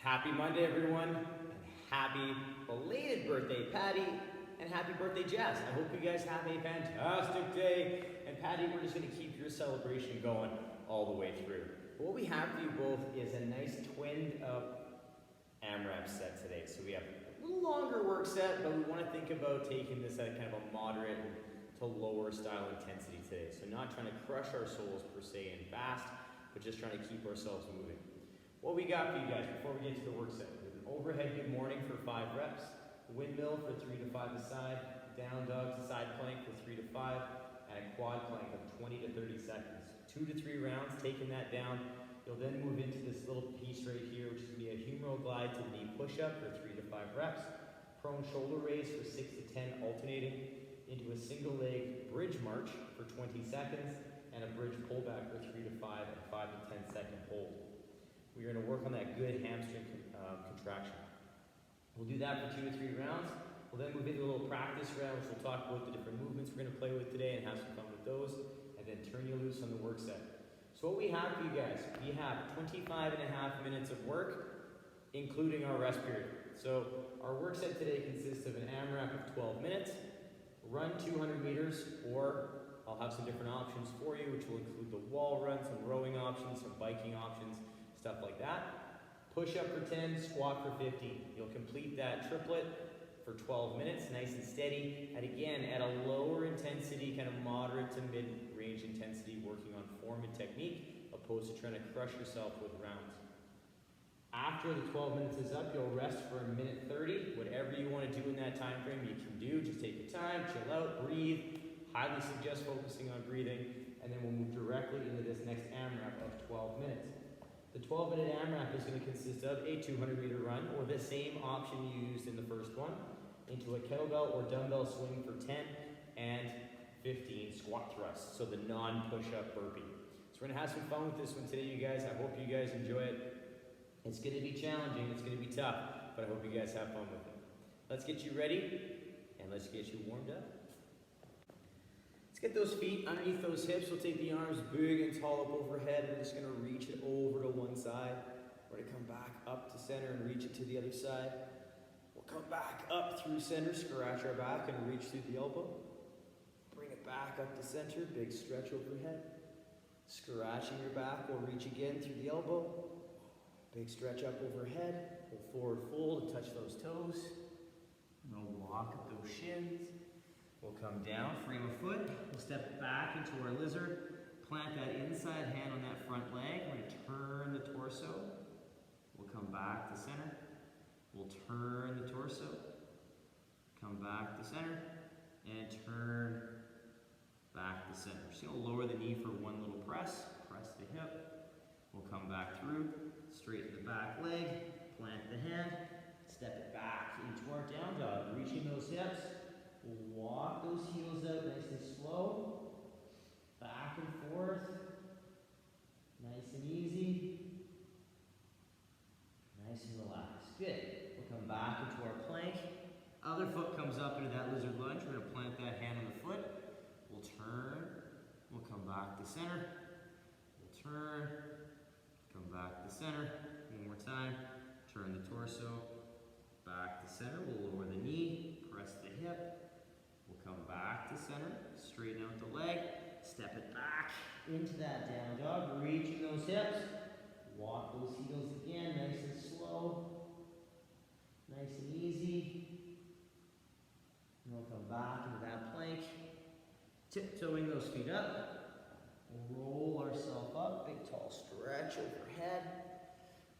Happy Monday, everyone, and happy belated birthday, Patti, and happy birthday, Jess. I hope you guys have a fantastic day. And Patti, we're just gonna keep your celebration going all the way through. But what we have for you both is a nice twinned up AMRAP set today. So we have a little longer work set, but we wanna think about taking this at kind of a moderate to lower style intensity today. So not trying to crush our souls per se and fast, but just trying to keep ourselves moving. What we got for you guys before we get to the work set? We have an overhead good morning for 5 reps, windmill for 3 to 5 a side, down dog to side plank for 3 to 5, and a quad plank of 20 to 30 seconds. 2 to 3 rounds, taking that down. You'll then move into this little piece right here, which is going to be a humeral glide to knee push-up for 3 to 5 reps, prone shoulder raise for 6 to 10 alternating, into a single leg bridge march for 20 seconds, and a bridge pullback for 3 to 5 and 5 to 10 second hold. We're going to work on that good hamstring contraction. We'll do that for 2 to 3 rounds. We'll then move into a little practice round, which we'll talk about the different movements we're going to play with today and have some fun with those, and then turn you loose on the work set. So what we have for you guys, we have 25 and a half minutes of work, including our rest period. So our work set today consists of an AMRAP of 12 minutes, run 200 meters, or I'll have some different options for you, which will include the wall run, some rowing options, some biking options, stuff like that. Push up for 10, squat for 15. You'll complete that triplet for 12 minutes, nice and steady. And again, at a lower intensity, kind of moderate to mid-range intensity, working on form and technique, opposed to trying to crush yourself with rounds. After the 12 minutes is up, you'll rest for a minute 30. Whatever you want to do in that time frame, you can do. Just take your time, chill out, breathe. Highly suggest focusing on breathing. And then we'll move directly into this next AMRAP of 12 minutes. The 12-minute AMRAP is going to consist of a 200-meter run, or the same option you used in the first one, into a kettlebell or dumbbell swing for 10 and 15 squat thrusts, so the non-push-up burpee. So we're going to have some fun with this one today, you guys. I hope you guys enjoy it. It's going to be challenging, it's going to be tough, but I hope you guys have fun with it. Let's get you ready, and let's get you warmed up. Let's get those feet underneath those hips. We'll take the arms big and tall up overhead. We're just going to reach it over to one side. We're going to come back up to center and reach it to the other side. We'll come back up through center, scratch our back and reach through the elbow. Bring it back up to center, big stretch overhead. Scratching your back, we'll reach again through the elbow. Big stretch up overhead. Pull forward fold and touch those toes. We'll walk up those shins. We'll come down, frame a foot. We'll step back into our lizard. Plant that inside hand on that front leg. We're going to turn the torso. We'll come back to center. We'll turn the torso. Come back to center. And turn back to center. So you'll lower the knee for one little press. Press the hip. We'll come back through. Straighten the back leg. Plant the hand. Step it back into our down dog. Reaching those hips. We'll walk those heels out nice and slow. Back and forth. Nice and easy. Nice and relaxed. Good. We'll come back into our plank. Other foot comes up into that lizard lunge. We're going to plant that hand on the foot. We'll turn. We'll come back to center. We'll turn. Come back to center. One more time. Turn the torso. Back to center. We'll lower the knee. Press the hip. We'll come back to center. Straighten out the leg. Step it back into that down dog. Reaching those hips. Walk those heels again. Nice and slow. Nice and easy. And we'll come back into that plank. Tiptoeing those feet up. We'll roll ourselves up. Big tall stretch overhead.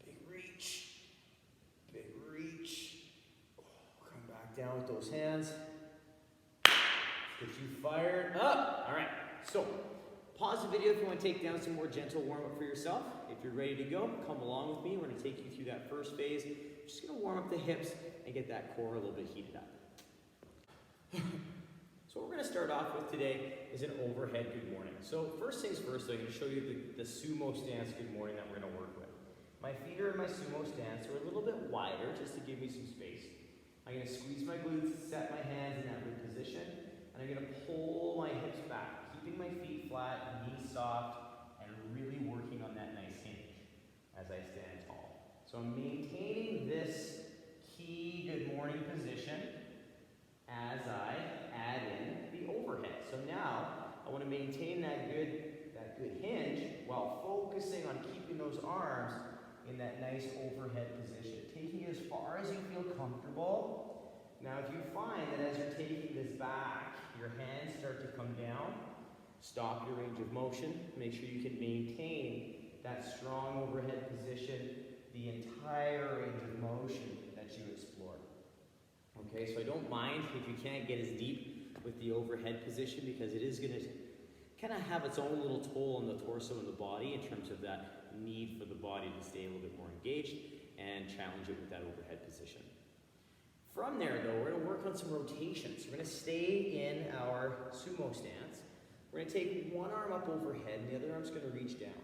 Big reach. Big reach. Come back down with those hands. Get you fired up. All right, so pause the video if you want to take down some more gentle warm-up for yourself. If you're ready to go, come along with me. We're going to take you through that first phase. Just going to warm up the hips and get that core a little bit heated up. So what we're going to start off with today is an overhead good morning. So first things first, I'm going to show you the sumo stance good morning that we're going to work with. My feet are in my sumo stance. They're a little bit wider just to give me some space. I'm going to squeeze my glutes, set my hands in that good position. And I'm going to pull my hips back, keeping my feet flat, knees soft, and really working on that nice hinge as I stand tall. So I'm maintaining this key good morning position as I add in the overhead. So now I want to maintain that good hinge while focusing on keeping those arms in that nice overhead position. Taking it as far as you feel comfortable. Now if you find that as you're taking this back, your hands start to come down, stop your range of motion. Make sure you can maintain that strong overhead position the entire range of motion that you explore. Okay, so I don't mind if you can't get as deep with the overhead position because it is going to kind of have its own little toll on the torso and the body in terms of that need for the body to stay a little bit more engaged and challenge it with that overhead position. From there though, we're going to work on some rotations. We're going to stay in our sumo stance. We're going to take one arm up overhead and the other arm's going to reach down.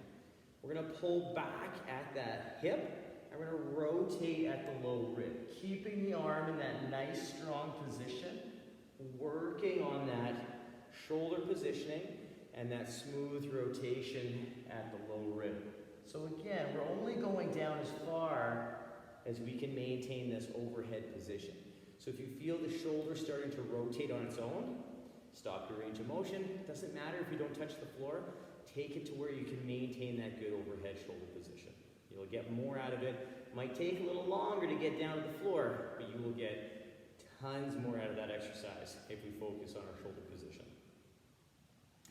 We're going to pull back at that hip and we're going to rotate at the low rib, keeping the arm in that nice strong position, working on that shoulder positioning and that smooth rotation at the low rib. So again, we're only going down as far as we can maintain this overhead position. So if you feel the shoulder starting to rotate on its own, stop your range of motion. It doesn't matter if you don't touch the floor. Take it to where you can maintain that good overhead shoulder position. You'll get more out of it. Might take a little longer to get down to the floor, but you will get tons more out of that exercise if we focus on our shoulder position.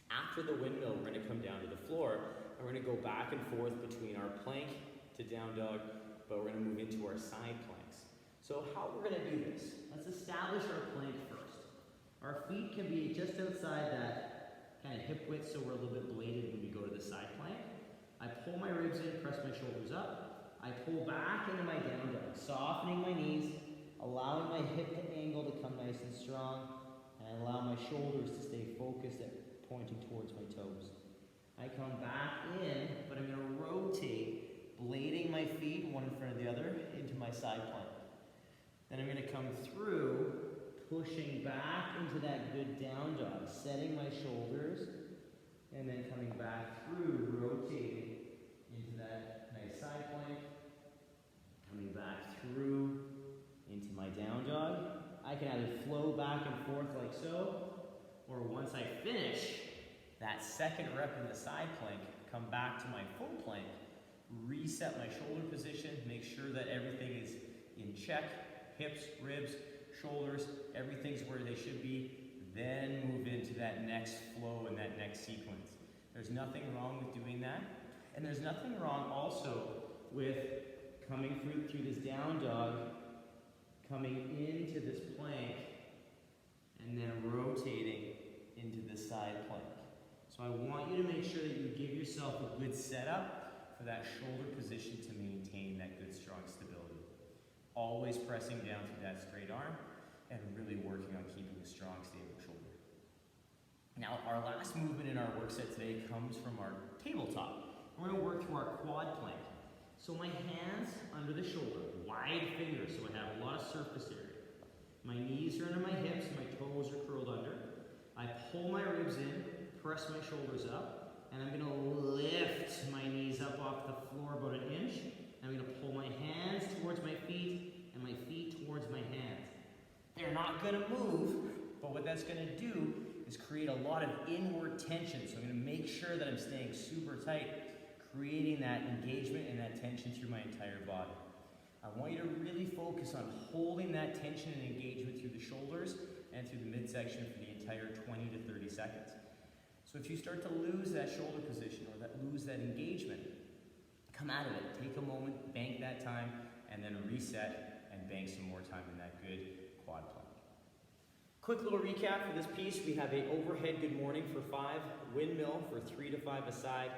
After the windmill, we're going to come down to the floor, and we're going to go back and forth between our plank to down dog, but we're going to move into our side planks. So how we're going to do this? Let's establish our plank first. Our feet can be just outside that kind of hip width, so we're a little bit bladed when we go to the side plank. I pull my ribs in, press my shoulders up. I pull back into my down dog, softening my knees, allowing my hip to angle to come nice and strong, and I allow my shoulders to stay focused at pointing towards my toes. I come back in, but I'm going to rotate, blading my feet one in front of the other into my side plank. Then I'm going to come through, pushing back into that good down dog, setting my shoulders, and then coming back through, rotating into that nice side plank, coming back through into my down dog. I can either flow back and forth like so, or once I finish that second rep in the side plank, come back to my full plank, reset my shoulder position, make sure that everything is in check, hips, ribs, shoulders, everything's where they should be, then move into that next flow and that next sequence. There's nothing wrong with doing that, and there's nothing wrong also with coming through this down dog, coming into this plank, and then rotating into the side plank. So I want you to make sure that you give yourself a good setup for that shoulder position to maintain that good strong stability. Always pressing down through that straight arm and really working on keeping a strong, stable shoulder. Now our last movement in our work set today comes from our tabletop. We're going to work through our quad plank. So my hands under the shoulder, wide fingers, so I have a lot of surface area. My knees are under my hips, my toes are curled under. I pull my ribs in, press my shoulders up, and I'm going to lift my knees up off the floor about an inch. I'm going to pull my hands towards my feet and my feet towards my hands. They're not going to move, but what that's going to do is create a lot of inward tension. So I'm going to make sure that I'm staying super tight, creating that engagement and that tension through my entire body. I want you to really focus on holding that tension and engagement through the shoulders and through the midsection for the entire 20 to 30 seconds. So if you start to lose that shoulder position or lose that engagement, come out of it. Take a moment, bank that time, and then reset and bank some more time in that good quad plank. Quick little recap for this piece. We have a overhead good morning for 5, windmill for 3 to 5 a side,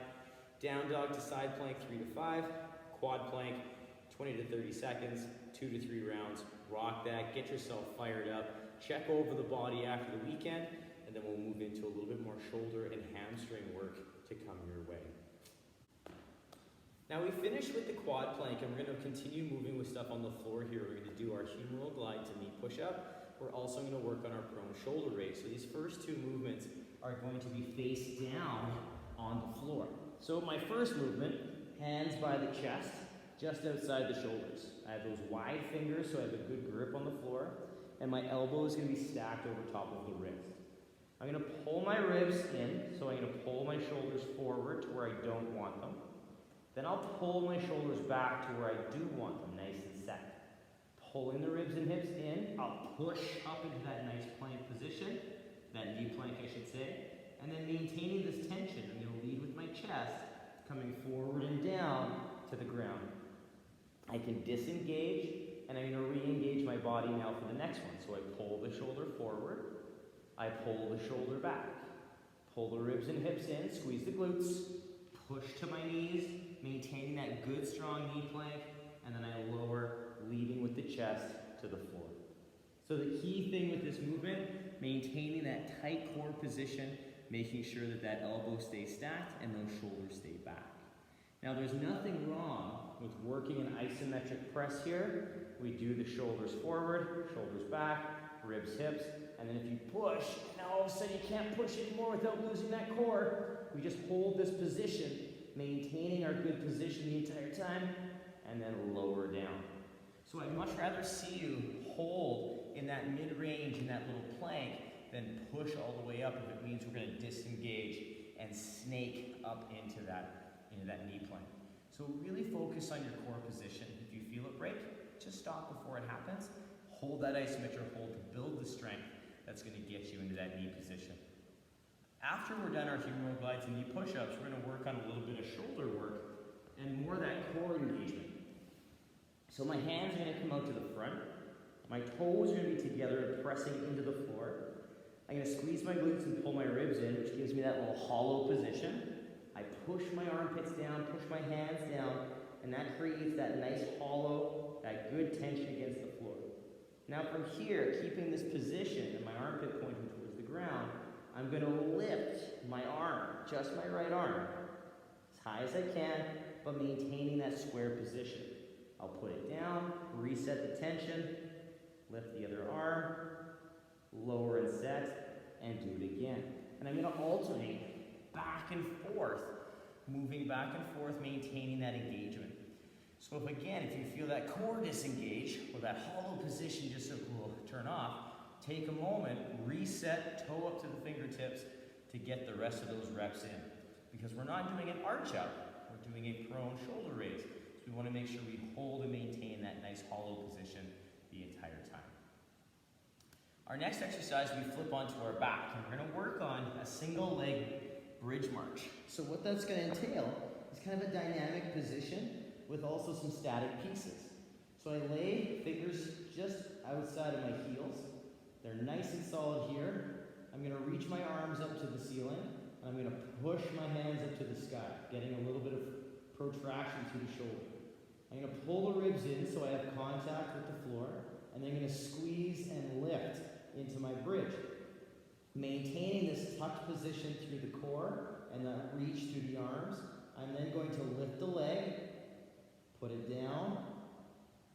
down dog to side plank 3 to 5, quad plank 20 to 30 seconds, 2 to 3 rounds. Rock that, get yourself fired up, check over the body after the weekend, and then we'll move into a little bit more shoulder and hamstring work to come your way. Now we finished with the quad plank and we're going to continue moving with stuff on the floor here. We're going to do our humeral glide to knee push-up. We're also going to work on our prone shoulder raise. So these first 2 movements are going to be face down on the floor. So my first movement, hands by the chest, just outside the shoulders. I have those wide fingers so I have a good grip on the floor, and my elbow is going to be stacked over top of the wrist. I'm going to pull my ribs in, so I'm going to pull my shoulders forward to where I don't want them. Then I'll pull my shoulders back to where I do want them, nice and set. Pulling the ribs and hips in, I'll push up into that nice plank position, that knee plank I should say, and then maintaining this tension. I'm going to lead with my chest, coming forward and down to the ground. I can disengage, and I'm going to re-engage my body now for the next one. So I pull the shoulder forward, I pull the shoulder back, pull the ribs and hips in, squeeze the glutes, push to my knees, maintaining that good strong knee plank, and then I lower, leading with the chest to the floor. So the key thing with this movement, maintaining that tight core position, making sure that that elbow stays stacked and those shoulders stay back. Now there's nothing wrong with working an isometric press here. We do the shoulders forward, shoulders back, ribs, hips, and then if you push, now all of a sudden you can't push anymore without losing that core. We just hold this position, maintaining our good position the entire time, and then lower down. So I'd much rather see you hold in that mid-range, in that little plank, than push all the way up if it means we're going to disengage and snake up into that knee plank. So really focus on your core position. If you feel it break, just stop before it happens. Hold that isometric hold to build the strength that's going to get you into that knee position. After we're done our humeral glides and knee push-ups, we're going to work on a little bit of shoulder work and more of that core engagement. So my hands are going to come out to the front. My toes are going to be together and pressing into the floor. I'm going to squeeze my glutes and pull my ribs in, which gives me that little hollow position. I push my armpits down, push my hands down, and that creates that nice hollow, that good tension against the floor. Now from here, keeping this position and my armpit pointing towards the ground, I'm going to lift my arm, just my right arm, as high as I can, but maintaining that square position. I'll put it down, reset the tension, lift the other arm, lower and set, and do it again. And I'm going to alternate back and forth, moving back and forth, maintaining that engagement. So if you feel that core disengage, or that hollow position just will turn off, take a moment, reset, toe up to the fingertips to get the rest of those reps in. Because we're not doing an arch up, we're doing a prone shoulder raise. So we want to make sure we hold and maintain that nice hollow position the entire time. Our next exercise, we flip onto our back, and we're going to work on a single leg bridge march. So what that's going to entail is kind of a dynamic position with also some static pieces. So I lay fingers just outside of my heels. They're nice and solid here. I'm going to reach my arms up to the ceiling, and I'm going to push my hands up to the sky, getting a little bit of protraction through the shoulder. I'm going to pull the ribs in so I have contact with the floor, and then I'm going to squeeze and lift into my bridge. Maintaining this tucked position through the core and that reach through the arms. I'm then going to lift the leg, put it down,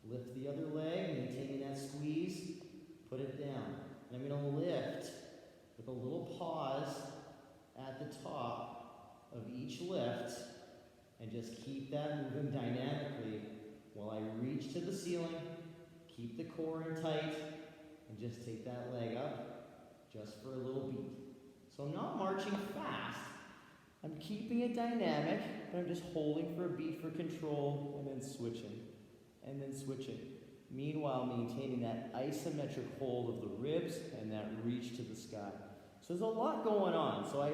lift the other leg, maintaining that squeeze, put it down. And I'm going to lift with a little pause at the top of each lift and just keep that moving dynamically while I reach to the ceiling, keep the core in tight, and just take that leg up just for a little beat. So I'm not marching fast. I'm keeping it dynamic, but I'm just holding for a beat for control and then switching, and then switching. Meanwhile, maintaining that isometric hold of the ribs and that reach to the sky. So there's a lot going on. So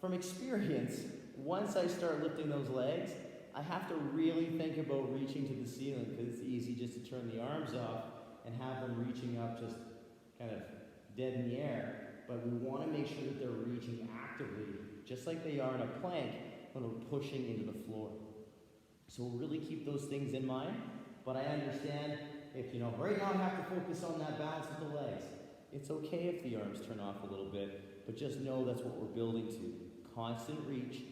from experience, once I start lifting those legs, I have to really think about reaching to the ceiling, because it's easy just to turn the arms off and have them reaching up just kind of dead in the air. But we want to make sure that they're reaching actively, just like they are in a plank when we're pushing into the floor. So we'll really keep those things in mind. But I understand if, right now I have to focus on that balance with the legs. It's okay if the arms turn off a little bit, but just know that's what we're building to. Constant reach,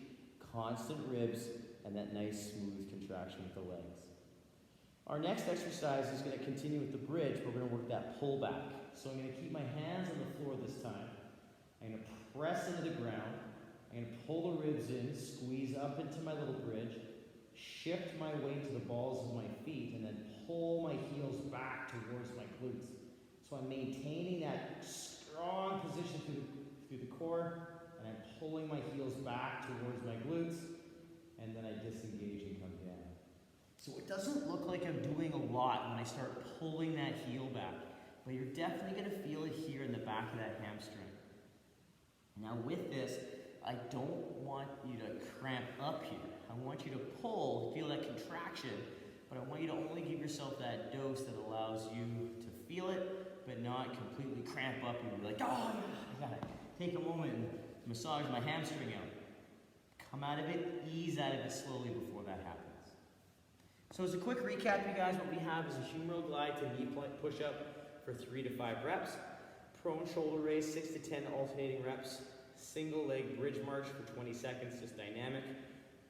constant ribs, and that nice smooth contraction with the legs. Our next exercise is going to continue with the bridge, but we're going to work that pull back. So I'm going to keep my hands on the floor this time. I'm going to press into the ground. I'm going to pull the ribs in, squeeze up into my little bridge, shift my weight to the balls of my feet, and then pull my heels back towards my glutes. So I'm maintaining that strong position through the core, and I'm pulling my heels back towards my glutes, and then I disengage and come down. So it doesn't look like I'm doing a lot when I start pulling that heel back, but you're definitely going to feel it here in the back of that hamstring. Now with this, I don't want you to cramp up here. I want you to pull, feel that contraction, but I want you to only give yourself that dose that allows you to feel it, but not completely cramp up and be like, oh yeah, I gotta take a moment and massage my hamstring out. Come out of it, ease out of it slowly before that happens. So as a quick recap, you guys, what we have is a humeral glide to knee push-up for 3 to 5 reps, prone shoulder raise, 6 to 10 alternating reps, single leg bridge march for 20 seconds, just dynamic,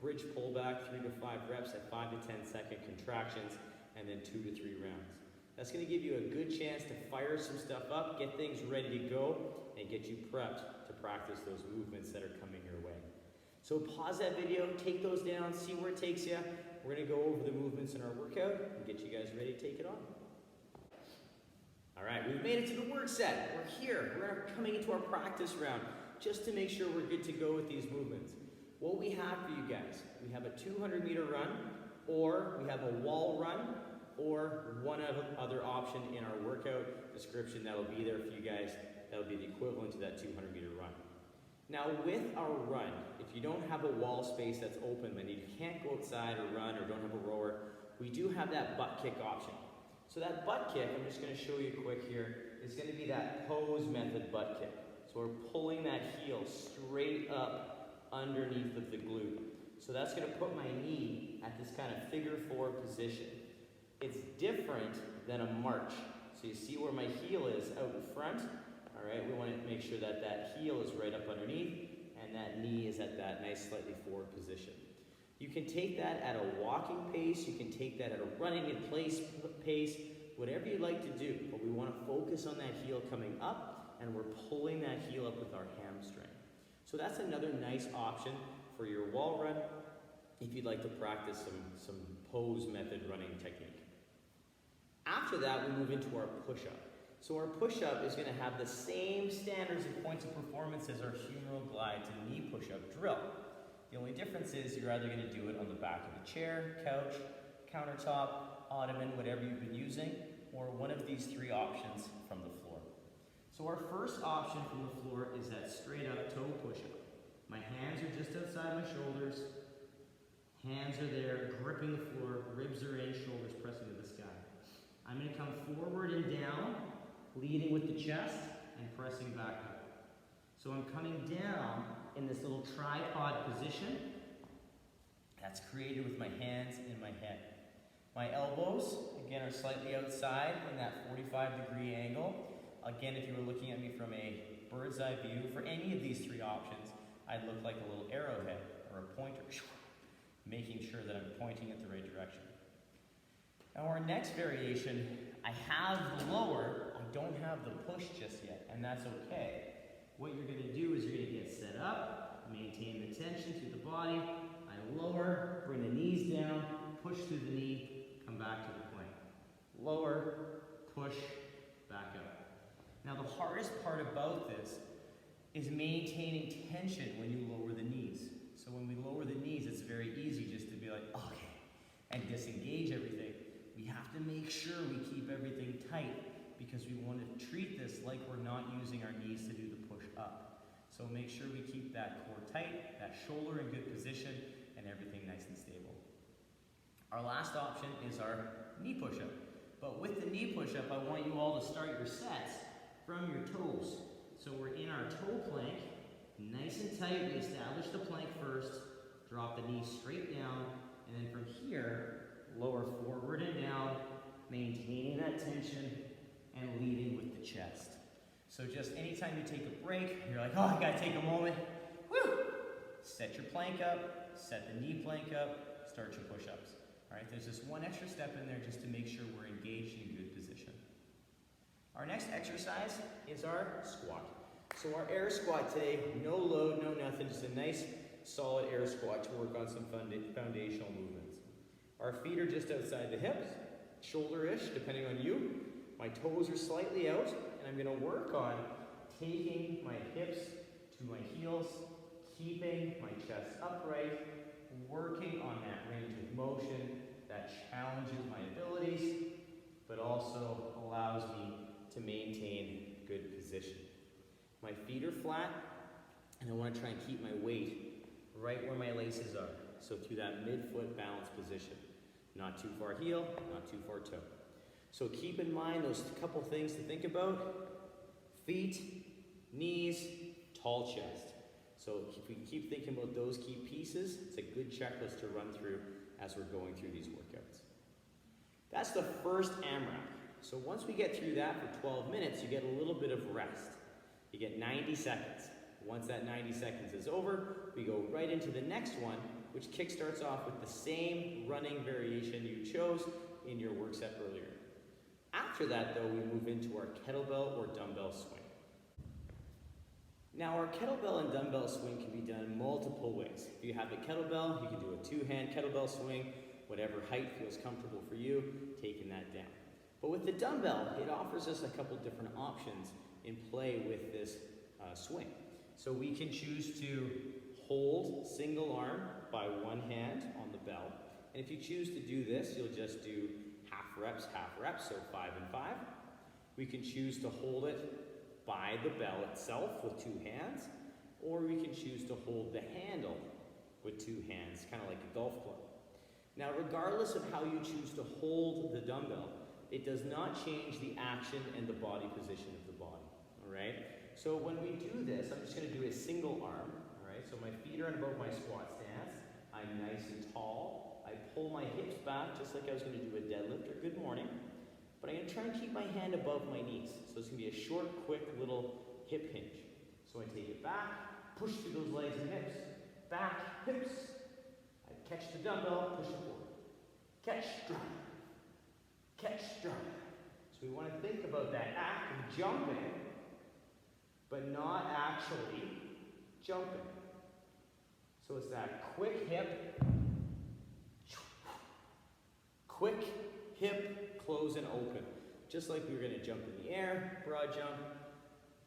bridge pullback, 3 to 5 reps at 5 to 10 second contractions, and then 2 to 3 rounds. That's going to give you a good chance to fire some stuff up, get things ready to go, and get you prepped to practice those movements that are coming your way. So pause that video, take those down, see where it takes you. We're going to go over the movements in our workout and get you guys ready to take it on. All right, we've made it to the work set. We're here. We're coming into our practice round just to make sure we're good to go with these movements. What we have for you guys, we have a 200-meter run, or we have a wall run, or one other option in our workout description that'll be there for you guys. That'll be the equivalent to that 200-meter run. Now with our run, if you don't have a wall space that's open, then you can't go outside or run or don't have a rower, we do have that butt kick option. So that butt kick, I'm just going to show you quick here, is going to be that pose method butt kick. So we're pulling that heel straight up underneath of the glute. So that's going to put my knee at this kind of figure 4 position. It's different than a march. So you see where my heel is out in front. All right, we want to make sure that that heel is right up underneath and that knee is at that nice slightly forward position. You can take that at a walking pace, you can take that at a running in place pace, whatever you like to do, but we want to focus on that heel coming up and we're pulling that heel up with our hamstring. So that's another nice option for your wall run if you'd like to practice some pose method running technique. After that, we move into our push-up. So our push-up is going to have the same standards and points of performance as our humeral glide to knee push-up drill. The only difference is you're either going to do it on the back of the chair, couch, countertop, ottoman, whatever you've been using, or one of these 3 options from the floor. So our first option from the floor is that straight up toe push-up. My hands are just outside my shoulders, hands are there, gripping the floor, ribs are in, shoulders pressing to the sky. I'm going to come forward and down, leading with the chest and pressing back up. So I'm coming down in this little tripod position that's created with my hands in my head. My elbows, again, are slightly outside in that 45-degree angle. Again, if you were looking at me from a bird's eye view, for any of these 3 options, I'd look like a little arrowhead or a pointer, making sure that I'm pointing at the right direction. Now our next variation, I have the lower, I don't have the push just yet, and that's okay. What you're going to do is you're going to get set up, maintain the tension through the body. I lower, bring the knees down, push through the knee, come back to the plank. Lower, push, back up. Now the hardest part about this is maintaining tension when you lower the knees. So when we lower the knees, it's very easy just to be like, okay, and disengage everything. We have to make sure we keep everything tight because we want to treat this like we're not using our knees to do the push up. So make sure we keep that core tight, that shoulder in good position, and everything nice and stable. Our last option is our knee push-up. But with the knee push-up, I want you all to start your sets from your toes. So we're in our toe plank, nice and tight. We establish the plank first, drop the knee straight down, and then from here, lower forward and down, maintaining that tension and leading with the chest. So just anytime you take a break, you're like, oh, I gotta take a moment. Woo! Set your plank up, set the knee plank up, start your push-ups. All right, there's just one extra step in there just to make sure we're engaged in good position. Our next exercise is our squat. So our air squat today, no load, no nothing, just a nice solid air squat to work on some foundational movements. Our feet are just outside the hips, shoulder-ish, depending on you. My toes are slightly out, and I'm gonna work on taking my hips to my heels, keeping my chest upright, working on that range of motion that challenges my abilities, but also allows me to maintain good position. My feet are flat, and I want to try and keep my weight right where my laces are. So through that mid-foot balance position. Not too far heel, not too far toe. So keep in mind those couple things to think about. Feet, knees, tall chest. So if we keep thinking about those key pieces, it's a good checklist to run through as we're going through these workouts. That's the first AMRAP. So once we get through that for 12 minutes, you get a little bit of rest. You get 90 seconds. Once that 90 seconds is over, we go right into the next one, which kickstarts off with the same running variation you chose in your work set earlier. After that, though, we move into our kettlebell or dumbbell swing. Now, our kettlebell and dumbbell swing can be done multiple ways. If you have a kettlebell, you can do a two-hand kettlebell swing, whatever height feels comfortable for you, taking that down. But with the dumbbell, it offers us a couple different options in play with this swing. So we can choose to hold single arm by one hand on the bell. And if you choose to do this, you'll just do half reps, so 5 and 5. We can choose to hold it by the bell itself with two hands, or we can choose to hold the handle with two hands, kind of like a golf club. Now, regardless of how you choose to hold the dumbbell, it does not change the action and the body position of the body, all right? So when we do this, I'm just gonna do a single arm, all right? So my feet are in above my squat stance. I'm nice and tall. I pull my hips back just like I was gonna do a deadlift or good morning. But I'm gonna try and keep my hand above my knees. So it's gonna be a short, quick little hip hinge. So I take it back, push through those legs and hips. Back, hips. I catch the dumbbell, push it forward. Catch, drop. Catch, drop. So we wanna think about that act of jumping, but not actually jumping. So it's that quick hip, close and open. Just like we were gonna jump in the air, broad jump,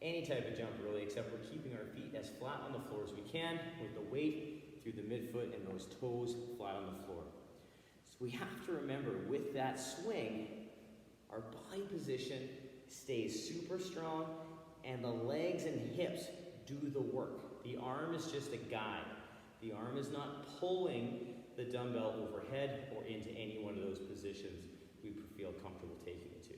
any type of jump really, except we're keeping our feet as flat on the floor as we can with the weight through the midfoot and those toes flat on the floor. So we have to remember with that swing, our body position stays super strong and the legs and hips do the work. The arm is just a guide. The arm is not pulling the dumbbell overhead or into any one of those positions we feel comfortable taking it to.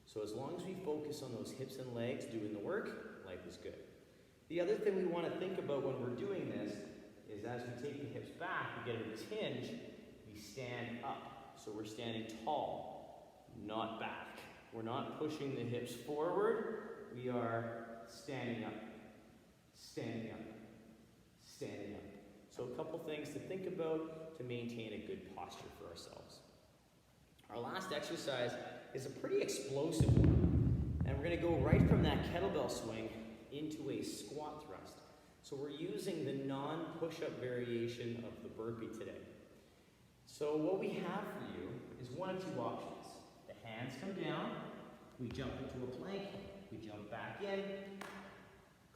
So as long as we focus on those hips and legs doing the work, life is good. The other thing we want to think about when we're doing this is as we take the hips back, we get a hinge, we stand up. So we're standing tall, not back. We're not pushing the hips forward, we are standing up, standing up, standing up. So a couple things to think about to maintain a good posture for ourselves. Our last exercise is a pretty explosive one. And we're gonna go right from that kettlebell swing into a squat thrust. So we're using the non-push-up variation of the burpee today. So what we have for you is one of two options. The hands come down, we jump into a plank, we jump back in,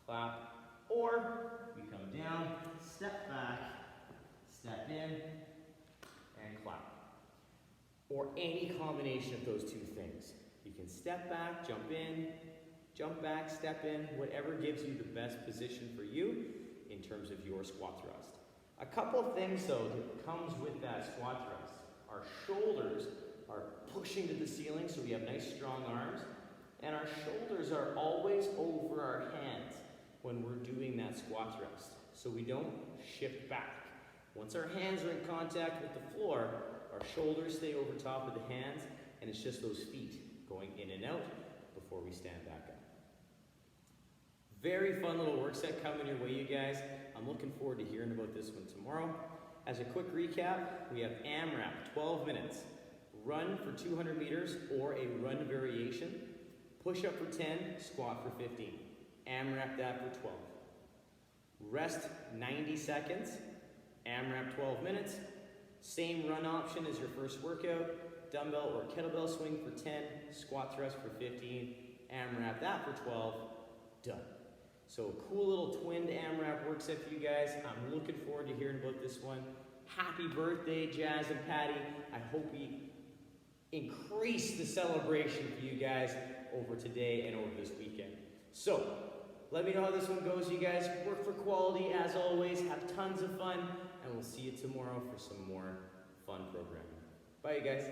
clap, or we come down, step back, step in, and clap. Or any combination of those two things. You can step back, jump in, jump back, step in, whatever gives you the best position for you in terms of your squat thrust. A couple of things though that comes with that squat thrust. Our shoulders are pushing to the ceiling so we have nice strong arms, and our shoulders are always over our hands when we're doing that squat thrust, so we don't shift back. Once our hands are in contact with the floor, our shoulders stay over top of the hands, and it's just those feet going in and out before we stand back up. Very fun little work set coming your way, you guys. I'm looking forward to hearing about this one tomorrow. As a quick recap, we have AMRAP, 12 minutes. Run for 200 meters or a run variation. Push up for 10, squat for 15. AMRAP that for 12. Rest 90 seconds. AMRAP 12 minutes. Same run option as your first workout. Dumbbell or kettlebell swing for 10, squat thrust for 15, AMRAP that for 12, done. So a cool little twinned AMRAP work set for you guys. I'm looking forward to hearing about this one. Happy birthday, Jazz and Patti. I hope we increase the celebration for you guys over today and over this weekend. So, let me know how this one goes, you guys. Work for quality as always. Have tons of fun, and we'll see you tomorrow for some more fun programming. Bye, you guys.